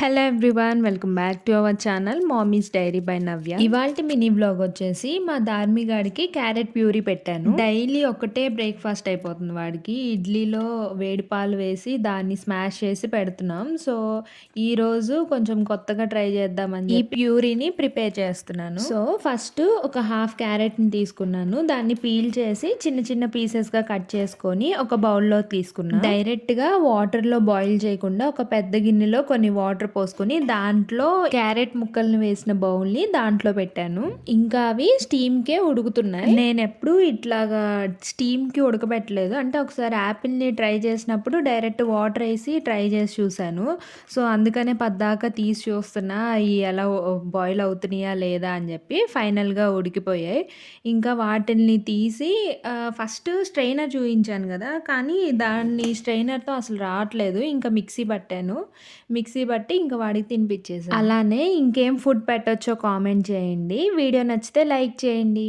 Hello everyone, welcome back to our channel mommy's diary by Navya. ఇవాల్టి mini blog వచ్చేసి మా ధార్మి గాడికి క్యారెట్ ప్యూరీ పెట్టాను. డైలీ ఒకటే బ్రేక్ఫాస్ట్ అయిపోతుంది వాడికి. ఇడ్లీలో వేడి పాలు వేసి దాన్ని స్మాష్ చేసి పెడుతున్నాం. సో ఈ రోజు కొంచెం కొత్తగా ట్రై చేద్దామని ఈ ప్యూరీని ప్రిపేర్ చేస్తున్నాను. సో ఫస్ట్ ఒక హాఫ్ క్యారెట్ని తీసుకున్నాను. దాన్ని పీల్ చేసి చిన్న చిన్న పీసెస్గా కట్ చేసుకొని ఒక బౌల్లో తీసుకున్నాను. డైరెక్ట్గా వాటర్లో బాయిల్ చేయకుండా ఒక పెద్ద గిన్నెలో కొన్ని వాటర్ పోసుకొని దాంట్లో క్యారెట్ ముక్కల్ని వేసిన బౌల్ని దాంట్లో పెట్టాను. ఇంకా అవి స్టీమ్కే ఉడుకుతున్నాయి. నేను ఎప్పుడు ఇట్లాగా స్టీమ్కి ఉడకబెట్టలేదు. అంటే ఒకసారి యాపిల్ని ట్రై చేసినప్పుడు డైరెక్ట్ వాటర్ వేసి ట్రై చేసి చూశాను. సో అందుకనే పద్దాక తీసి చూస్తున్నా అవి ఎలా బాయిల్ అవుతున్నాయా లేదా అని చెప్పి. ఫైనల్గా ఉడికిపోయాయి. ఇంకా వాటిని తీసి ఫస్ట్ స్ట్రైనర్ చూపించాను కదా, కానీ దాన్ని స్ట్రైనర్తో అసలు రావట్లేదు. ఇంకా మిక్సీ పట్టాను. మిక్సీ బట్టి ఇంకా వాడికి తినిపించేసాను. అలానే ఇంకేం ఫుడ్ పెట్టొచ్చో కామెంట్ చేయండి. వీడియో నచ్చితే లైక్ చేయండి.